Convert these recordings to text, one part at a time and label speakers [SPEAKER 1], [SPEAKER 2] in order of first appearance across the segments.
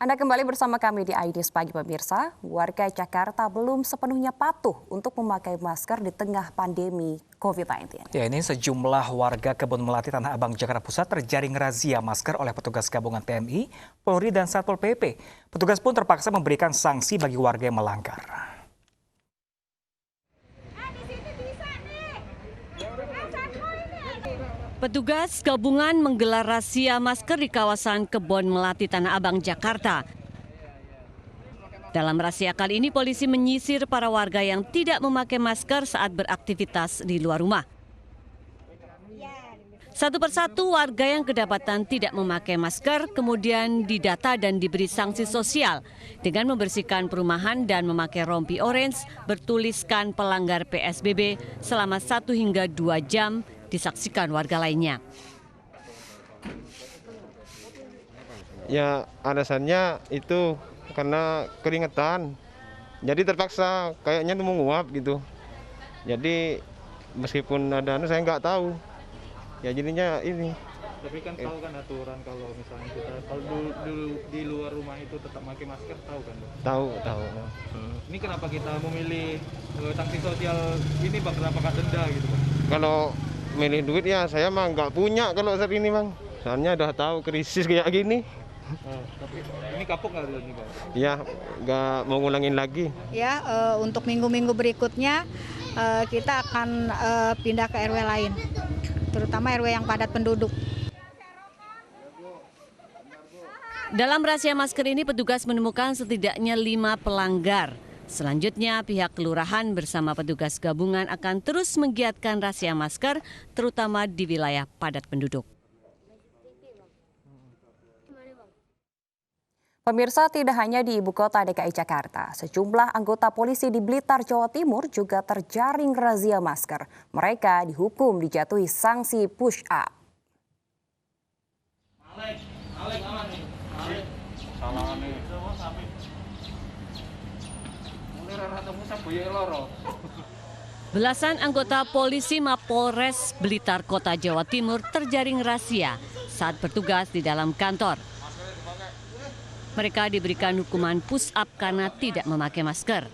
[SPEAKER 1] Anda kembali bersama kami di IDS Pagi pemirsa. Warga Jakarta belum sepenuhnya patuh untuk memakai masker di tengah pandemi COVID-19.
[SPEAKER 2] Ya, ini sejumlah warga Kebun Melati Tanah Abang, Jakarta Pusat terjaring razia masker oleh petugas gabungan TNI, Polri, dan Satpol PP. Petugas pun terpaksa memberikan sanksi bagi warga yang melanggar.
[SPEAKER 3] Petugas gabungan menggelar razia masker di kawasan Kebun Melati Tanah Abang, Jakarta. Dalam razia kali ini, polisi menyisir para warga yang tidak memakai masker saat beraktivitas di luar rumah. Satu persatu warga yang kedapatan tidak memakai masker kemudian didata dan diberi sanksi sosial dengan membersihkan perumahan dan memakai rompi orange bertuliskan pelanggar PSBB selama 1 hingga 2 jam disaksikan warga lainnya.
[SPEAKER 4] Ya, alasannya itu karena keringetan. Jadi terpaksa kayaknya itu menguap gitu. Jadi meskipun ada saya nggak tahu. Ya jadinya ini.
[SPEAKER 5] Tapi kan tahu kan aturan kalau misalnya kita kalau dulu di luar rumah itu tetap pakai masker, tahu kan?
[SPEAKER 4] Tahu.
[SPEAKER 5] Ini kenapa kita memilih sanksi sosial ini, Bang? Apakah denda gitu, Bang?
[SPEAKER 4] Kalau milih duit ya saya mah nggak punya kalau saat ini, Bang. Soalnya udah tahu krisis kayak gini.
[SPEAKER 5] Tapi ini kapok nggak dulu nih, Bang?
[SPEAKER 4] Ya nggak mau ngulangin lagi.
[SPEAKER 6] Ya, untuk minggu-minggu berikutnya kita akan pindah ke RW lain, terutama RW yang padat penduduk.
[SPEAKER 3] Dalam razia masker ini petugas menemukan setidaknya 5 pelanggar. Selanjutnya pihak kelurahan bersama petugas gabungan akan terus menggiatkan razia masker terutama di wilayah padat penduduk.
[SPEAKER 1] Pemirsa, tidak hanya di ibu kota DKI Jakarta, sejumlah anggota polisi di Blitar, Jawa Timur juga terjaring razia masker. Mereka dihukum dijatuhi sanksi push up.
[SPEAKER 3] Belasan anggota polisi Mapolres Blitar Kota Jawa Timur terjaring razia saat bertugas di dalam kantor. Mereka diberikan hukuman push up karena tidak memakai masker.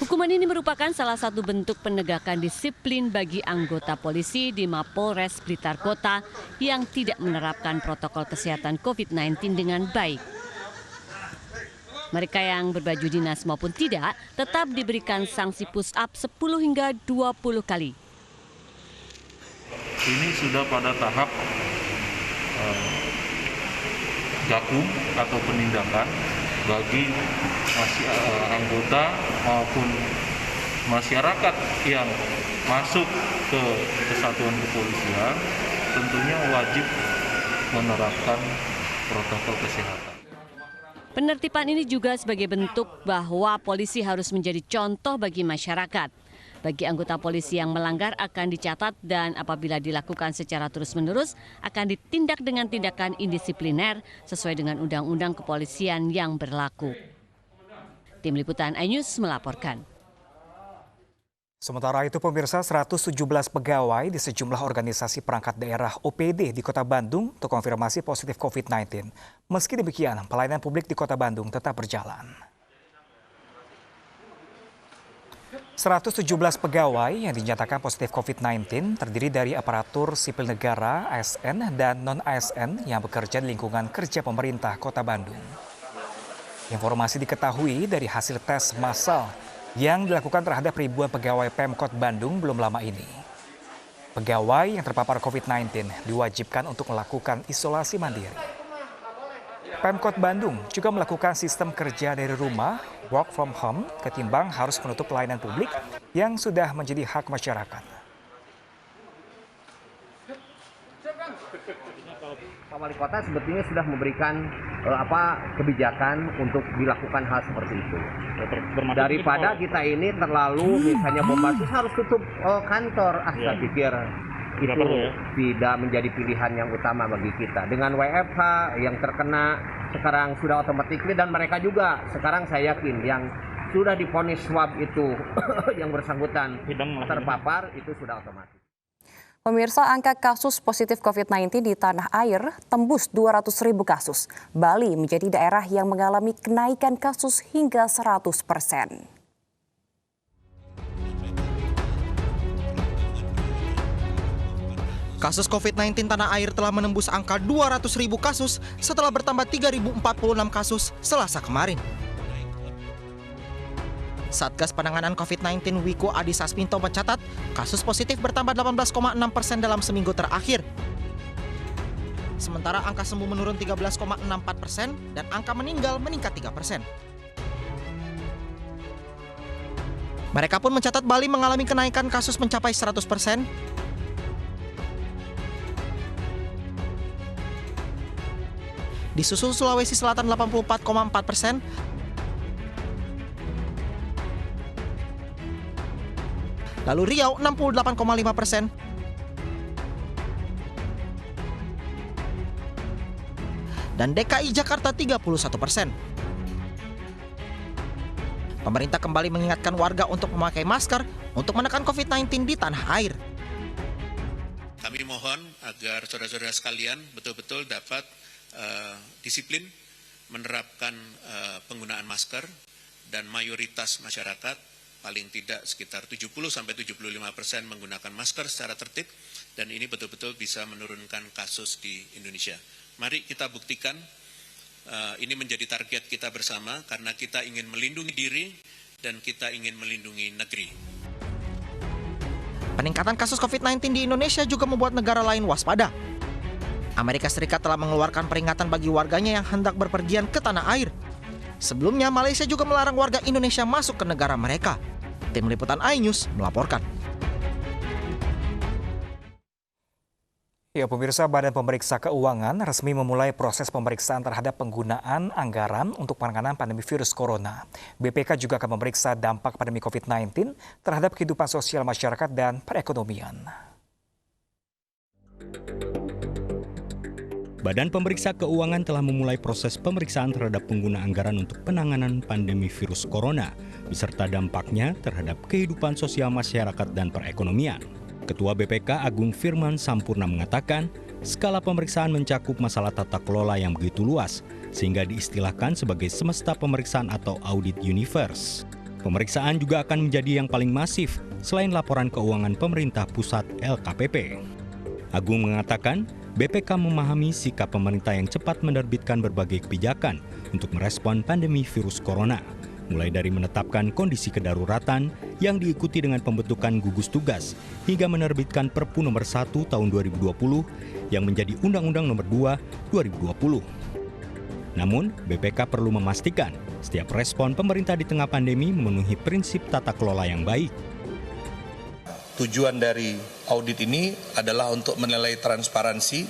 [SPEAKER 3] Hukuman ini merupakan salah satu bentuk penegakan disiplin bagi anggota polisi di Mapolres Blitar Kota yang tidak menerapkan protokol kesehatan COVID-19 dengan baik. Mereka yang berbaju dinas maupun tidak tetap diberikan sanksi push up 10 hingga 20 kali.
[SPEAKER 7] Ini sudah pada tahap gakum atau penindakan bagi anggota maupun masyarakat yang masuk ke kesatuan kepolisian, tentunya wajib menerapkan protokol kesehatan.
[SPEAKER 3] Penertiban ini juga sebagai bentuk bahwa polisi harus menjadi contoh bagi masyarakat. Bagi anggota polisi yang melanggar akan dicatat dan apabila dilakukan secara terus-menerus akan ditindak dengan tindakan indisipliner sesuai dengan undang-undang kepolisian yang berlaku. Tim Liputan iNews melaporkan.
[SPEAKER 2] Sementara itu pemirsa, 117 pegawai di sejumlah organisasi perangkat daerah OPD di Kota Bandung terkonfirmasi positif COVID-19. Meski demikian, pelayanan publik di Kota Bandung tetap berjalan. 117 pegawai yang dinyatakan positif COVID-19 terdiri dari aparatur sipil negara, ASN, dan non-ASN yang bekerja di lingkungan kerja pemerintah Kota Bandung. Informasi diketahui dari hasil tes massal yang dilakukan terhadap ribuan pegawai Pemkot Bandung belum lama ini. Pegawai yang terpapar COVID-19 diwajibkan untuk melakukan isolasi mandiri. Pemkot Bandung juga melakukan sistem kerja dari rumah, work from home, ketimbang harus menutup pelayanan publik yang sudah menjadi hak masyarakat.
[SPEAKER 8] Pak Wali Kota sebetulnya sudah memberikan kebijakan untuk dilakukan hal seperti itu. Daripada kita ini terlalu misalnya bombastis harus tutup kantor, saya pikir itu tidak menjadi pilihan yang utama bagi kita. Dengan WFH yang terkena sekarang sudah otomatis dan mereka juga sekarang saya yakin yang sudah divonis swab itu yang bersangkutan terpapar itu sudah otomatis.
[SPEAKER 1] Pemirsa, angka kasus positif COVID-19 di tanah air tembus 200.000 kasus. Bali menjadi daerah yang mengalami kenaikan kasus hingga 100%.
[SPEAKER 9] Kasus COVID-19 tanah air telah menembus angka 200.000 kasus setelah bertambah 3.046 kasus Selasa kemarin. Satgas Penanganan COVID-19 Wiko Adi Sasminto mencatat kasus positif bertambah 18,6% dalam seminggu terakhir. Sementara angka sembuh menurun 13,64% dan angka meninggal meningkat 3%. Mereka pun mencatat Bali mengalami kenaikan kasus mencapai 100%. Disusul Sulawesi Selatan 84,4%, lalu Riau 68,5%, dan DKI Jakarta 31%. Pemerintah kembali mengingatkan warga untuk memakai masker untuk menekan COVID-19 di tanah air.
[SPEAKER 10] Kami mohon agar saudara-saudara sekalian betul-betul dapat disiplin menerapkan penggunaan masker, dan mayoritas masyarakat paling tidak sekitar 70-75% menggunakan masker secara tertib, dan ini betul-betul bisa menurunkan kasus di Indonesia. Mari kita buktikan, ini menjadi target kita bersama karena kita ingin melindungi diri dan kita ingin melindungi negeri.
[SPEAKER 9] Peningkatan kasus COVID-19 di Indonesia juga membuat negara lain waspada. Amerika Serikat telah mengeluarkan peringatan bagi warganya yang hendak berpergian ke tanah air. Sebelumnya, Malaysia juga melarang warga Indonesia masuk ke negara mereka. Tim Liputan iNews melaporkan.
[SPEAKER 2] Ya, pemirsa, Badan Pemeriksa Keuangan resmi memulai proses pemeriksaan terhadap penggunaan anggaran untuk penanganan pandemi virus corona. BPK juga akan memeriksa dampak pandemi COVID-19 terhadap kehidupan sosial masyarakat dan perekonomian.
[SPEAKER 11] Badan Pemeriksa Keuangan telah memulai proses pemeriksaan terhadap pengguna anggaran untuk penanganan pandemi virus corona, beserta dampaknya terhadap kehidupan sosial masyarakat dan perekonomian. Ketua BPK Agung Firman Sampurna mengatakan, skala pemeriksaan mencakup masalah tata kelola yang begitu luas, sehingga diistilahkan sebagai semesta pemeriksaan atau audit universe. Pemeriksaan juga akan menjadi yang paling masif, selain laporan keuangan pemerintah pusat LKPP. Agung mengatakan, BPK memahami sikap pemerintah yang cepat menerbitkan berbagai kebijakan untuk merespon pandemi virus corona, mulai dari menetapkan kondisi kedaruratan yang diikuti dengan pembentukan gugus tugas, hingga menerbitkan Perpu nomor 1 tahun 2020 yang menjadi Undang-Undang nomor 2 2020. Namun, BPK perlu memastikan setiap respon pemerintah di tengah pandemi memenuhi prinsip tata kelola yang baik.
[SPEAKER 12] Tujuan dari audit ini adalah untuk menilai transparansi,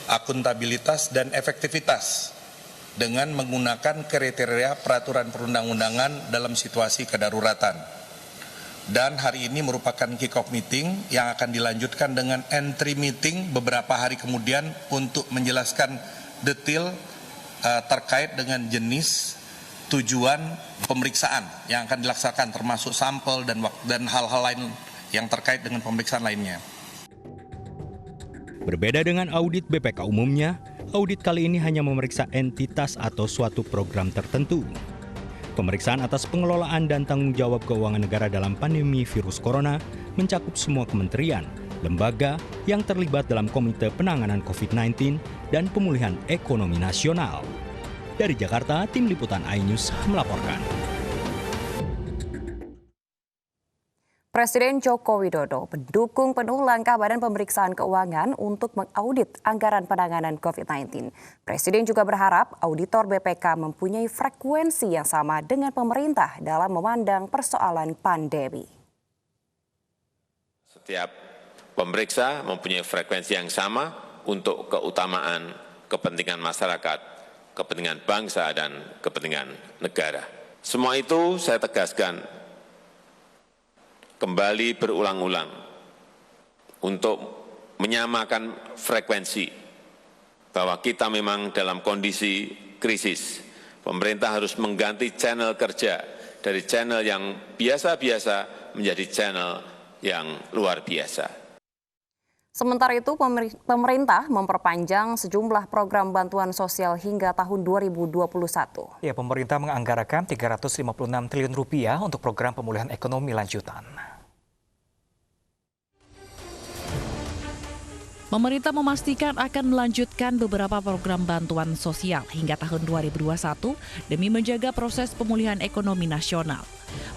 [SPEAKER 12] akuntabilitas, dan efektivitas dengan menggunakan kriteria peraturan perundang-undangan dalam situasi kedaruratan. Dan hari ini merupakan kick-off meeting yang akan dilanjutkan dengan entry meeting beberapa hari kemudian untuk menjelaskan detail terkait dengan jenis tujuan pemeriksaan yang akan dilaksanakan, termasuk sampel dan hal-hal lain yang terkait dengan pemeriksaan lainnya.
[SPEAKER 11] Berbeda dengan audit BPK umumnya, audit kali ini hanya memeriksa entitas atau suatu program tertentu. Pemeriksaan atas pengelolaan dan tanggung jawab keuangan negara dalam pandemi virus corona mencakup semua kementerian, lembaga yang terlibat dalam Komite Penanganan COVID-19 dan Pemulihan Ekonomi Nasional. Dari Jakarta, Tim Liputan iNews melaporkan.
[SPEAKER 1] Presiden Joko Widodo mendukung penuh langkah Badan Pemeriksaan Keuangan untuk mengaudit anggaran penanganan COVID-19. Presiden juga berharap auditor BPK mempunyai frekuensi yang sama dengan pemerintah dalam memandang persoalan pandemi.
[SPEAKER 13] Setiap pemeriksa mempunyai frekuensi yang sama untuk keutamaan kepentingan masyarakat, kepentingan bangsa, dan kepentingan negara. Semua itu saya tegaskan kembali berulang-ulang untuk menyamakan frekuensi bahwa kita memang dalam kondisi krisis. Pemerintah harus mengganti channel kerja dari channel yang biasa-biasa menjadi channel yang luar biasa.
[SPEAKER 1] Sementara itu, pemerintah memperpanjang sejumlah program bantuan sosial hingga tahun 2021.
[SPEAKER 2] Ya, pemerintah menganggarkan 356 triliun rupiah untuk program pemulihan ekonomi lanjutan.
[SPEAKER 14] Pemerintah memastikan akan melanjutkan beberapa program bantuan sosial hingga tahun 2021 demi menjaga proses pemulihan ekonomi nasional.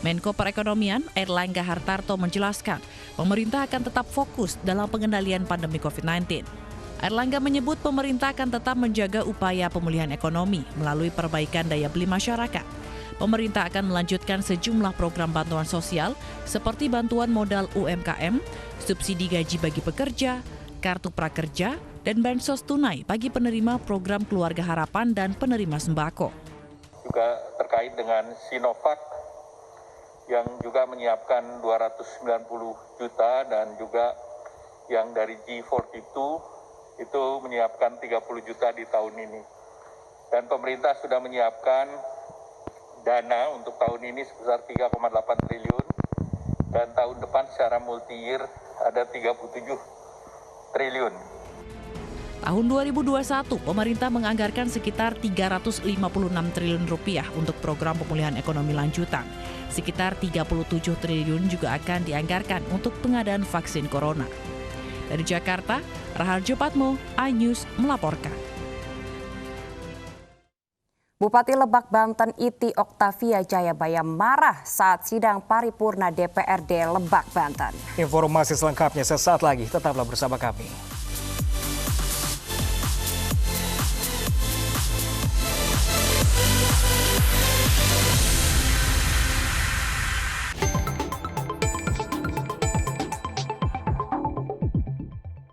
[SPEAKER 14] Menko Perekonomian Airlangga Hartarto menjelaskan, pemerintah akan tetap fokus dalam pengendalian pandemi COVID-19. Airlangga menyebut pemerintah akan tetap menjaga upaya pemulihan ekonomi melalui perbaikan daya beli masyarakat. Pemerintah akan melanjutkan sejumlah program bantuan sosial seperti bantuan modal UMKM, subsidi gaji bagi pekerja, kartu prakerja, dan bansos tunai bagi penerima program Keluarga Harapan dan penerima sembako.
[SPEAKER 12] Juga terkait dengan Sinovac yang juga menyiapkan 290 juta dan juga yang dari G42 itu menyiapkan 30 juta di tahun ini. Dan pemerintah sudah menyiapkan dana untuk tahun ini sebesar 3,8 triliun dan tahun depan secara multi-year ada 37 triliun.
[SPEAKER 14] Tahun 2021, pemerintah menganggarkan sekitar 356 triliun rupiah untuk program pemulihan ekonomi lanjutan. Sekitar 37 triliun juga akan dianggarkan untuk pengadaan vaksin corona. Dari Jakarta, Raharjo Patmo, iNews melaporkan.
[SPEAKER 1] Bupati Lebak Banten Iti Oktavia Jayabaya marah saat sidang paripurna DPRD Lebak Banten.
[SPEAKER 2] Informasi selengkapnya sesaat lagi, tetaplah bersama kami.